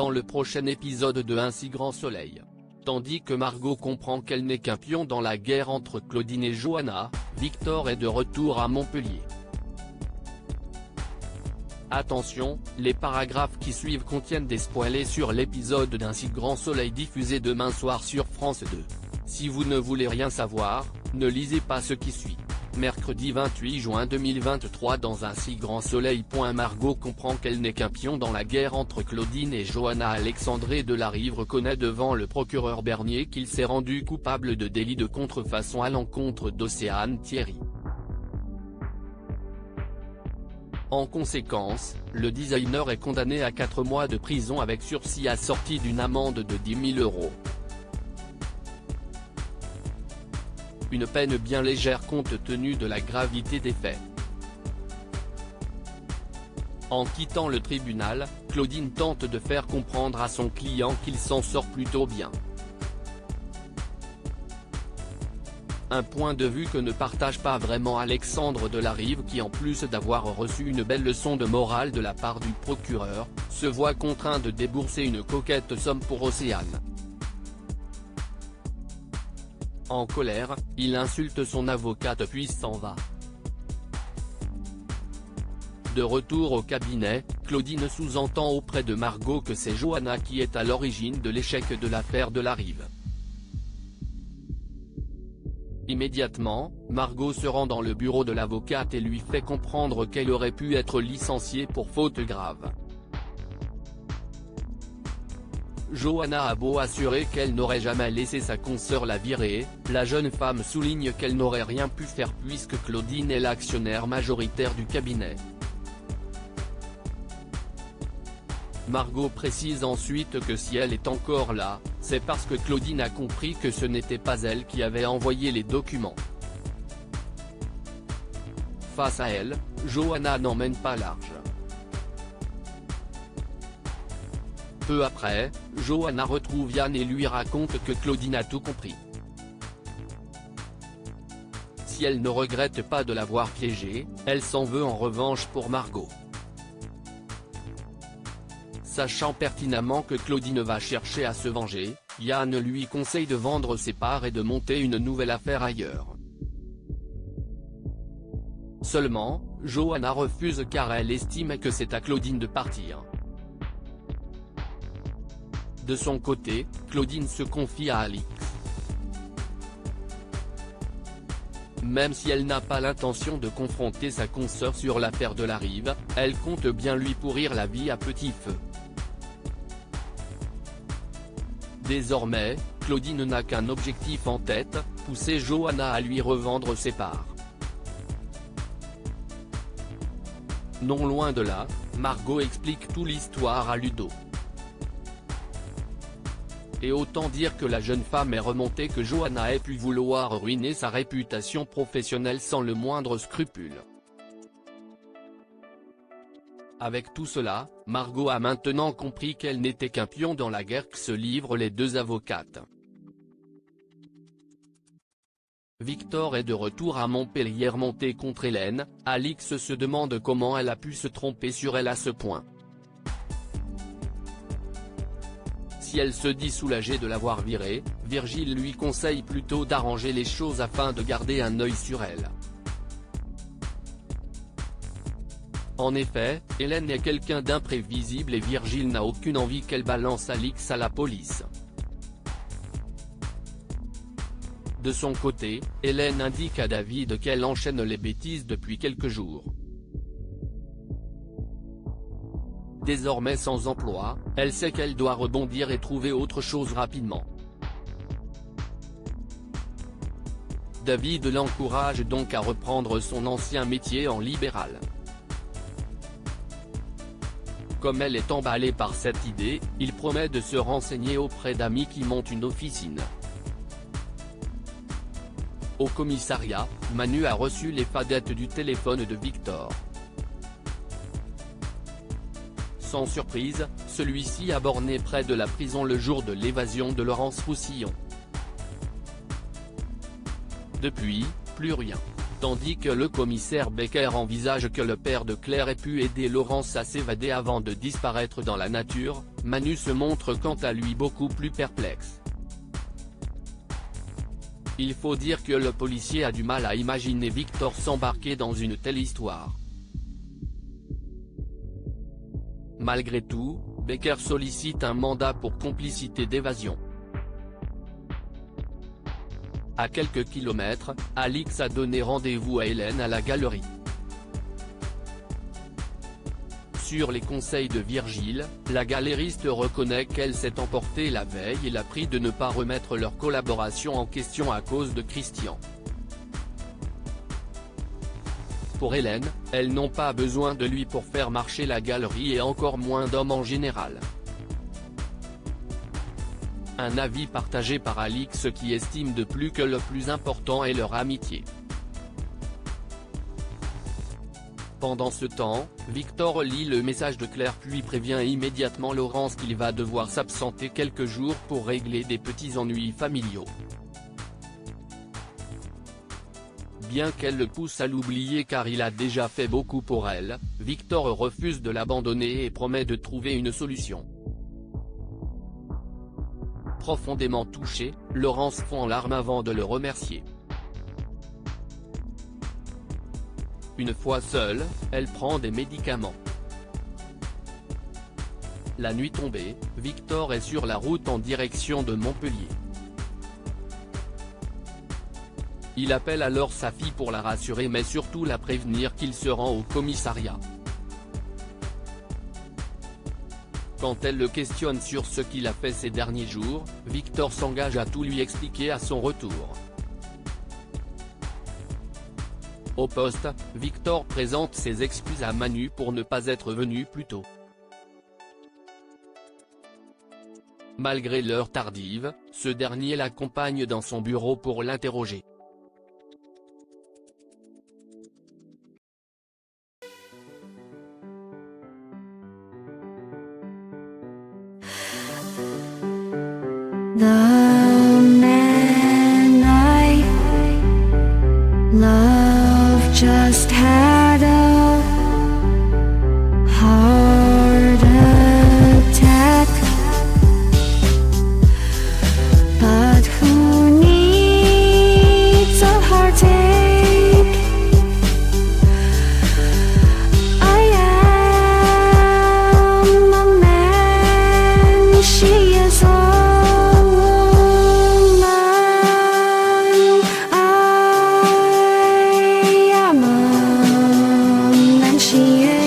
dans le prochain épisode de Un si grand soleil. Tandis que Margot comprend qu'elle n'est qu'un pion dans la guerre entre Claudine et Johanna, Victor est de retour à Montpellier. Attention, les paragraphes qui suivent contiennent des spoilers sur l'épisode d'Un si grand soleil diffusé demain soir sur France 2. Si vous ne voulez rien savoir, ne lisez pas ce qui suit. Mercredi 28 juin 2023 dans Un si grand soleil. Margot comprend qu'elle n'est qu'un pion dans la guerre entre Claudine et Johanna. Alexandre Delarive reconnaît devant le procureur Bernier qu'il s'est rendu coupable de délit de contrefaçon à l'encontre d'Océane Thierry. En conséquence, le designer est condamné à 4 mois de prison avec sursis assorti d'une amende de 10 000 €. Une peine bien légère compte tenu de la gravité des faits. En quittant le tribunal, Claudine tente de faire comprendre à son client qu'il s'en sort plutôt bien. Un point de vue que ne partage pas vraiment Alexandre Delarive qui, en plus d'avoir reçu une belle leçon de morale de la part du procureur, se voit contraint de débourser une coquette somme pour Océane. En colère, il insulte son avocate puis s'en va. De retour au cabinet, Claudine sous-entend auprès de Margot que c'est Johanna qui est à l'origine de l'échec de l'affaire Delarive. Immédiatement, Margot se rend dans le bureau de l'avocate et lui fait comprendre qu'elle aurait pu être licenciée pour faute grave. Johanna a beau assurer qu'elle n'aurait jamais laissé sa consoeur la virer, la jeune femme souligne qu'elle n'aurait rien pu faire puisque Claudine est l'actionnaire majoritaire du cabinet. Margot précise ensuite que si elle est encore là, c'est parce que Claudine a compris que ce n'était pas elle qui avait envoyé les documents. Face à elle, Johanna n'emmène pas large. Peu après, Johanna retrouve Yann et lui raconte que Claudine a tout compris. Si elle ne regrette pas de l'avoir piégée, elle s'en veut en revanche pour Margot. Sachant pertinemment que Claudine va chercher à se venger, Yann lui conseille de vendre ses parts et de monter une nouvelle affaire ailleurs. Seulement, Johanna refuse car elle estime que c'est à Claudine de partir. De son côté, Claudine se confie à Alix. Même si elle n'a pas l'intention de confronter sa consoeur sur l'affaire Delarive, elle compte bien lui pourrir la vie à petit feu. Désormais, Claudine n'a qu'un objectif en tête, pousser Johanna à lui revendre ses parts. Non loin de là, Margot explique toute l'histoire à Ludo. Et autant dire que la jeune femme est remontée que Johanna ait pu vouloir ruiner sa réputation professionnelle sans le moindre scrupule. Avec tout cela, Margot a maintenant compris qu'elle n'était qu'un pion dans la guerre que se livrent les deux avocates. Victor est de retour à Montpellier monté contre Hélène. Alix se demande comment elle a pu se tromper sur elle à ce point. Si elle se dit soulagée de l'avoir virée, Virgile lui conseille plutôt d'arranger les choses afin de garder un œil sur elle. En effet, Hélène est quelqu'un d'imprévisible et Virgile n'a aucune envie qu'elle balance Alix à la police. De son côté, Hélène indique à David qu'elle enchaîne les bêtises depuis quelques jours. Désormais sans emploi, elle sait qu'elle doit rebondir et trouver autre chose rapidement. David l'encourage donc à reprendre son ancien métier en libéral. Comme elle est emballée par cette idée, il promet de se renseigner auprès d'amis qui montent une officine. Au commissariat, Manu a reçu les fadettes du téléphone de Victor. Sans surprise, celui-ci a borné près de la prison le jour de l'évasion de Laurence Roussillon. Depuis, plus rien. Tandis que le commissaire Becker envisage que le père de Claire ait pu aider Laurence à s'évader avant de disparaître dans la nature, Manu se montre quant à lui beaucoup plus perplexe. Il faut dire que le policier a du mal à imaginer Victor s'embarquer dans une telle histoire. Malgré tout, Becker sollicite un mandat pour complicité d'évasion. À quelques kilomètres, Alix a donné rendez-vous à Hélène à la galerie. Sur les conseils de Virgile, la galériste reconnaît qu'elle s'est emportée la veille et l'a pris de ne pas remettre leur collaboration en question à cause de Christian. Pour Hélène, elles n'ont pas besoin de lui pour faire marcher la galerie et encore moins d'hommes en général. Un avis partagé par Alix qui estime de plus que le plus important est leur amitié. Pendant ce temps, Victor lit le message de Claire puis prévient immédiatement Laurence qu'il va devoir s'absenter quelques jours pour régler des petits ennuis familiaux. Bien qu'elle le pousse à l'oublier car il a déjà fait beaucoup pour elle, Victor refuse de l'abandonner et promet de trouver une solution. Profondément touchée, Laurence fond en larmes avant de le remercier. Une fois seule, elle prend des médicaments. La nuit tombée, Victor est sur la route en direction de Montpellier. Il appelle alors sa fille pour la rassurer mais surtout la prévenir qu'il se rend au commissariat. Quand elle le questionne sur ce qu'il a fait ces derniers jours, Victor s'engage à tout lui expliquer à son retour. Au poste, Victor présente ses excuses à Manu pour ne pas être venu plus tôt. Malgré l'heure tardive, ce dernier l'accompagne dans son bureau pour l'interroger. The man I love just had a heart attack, but who needs a heartache? I am a man, she is a she is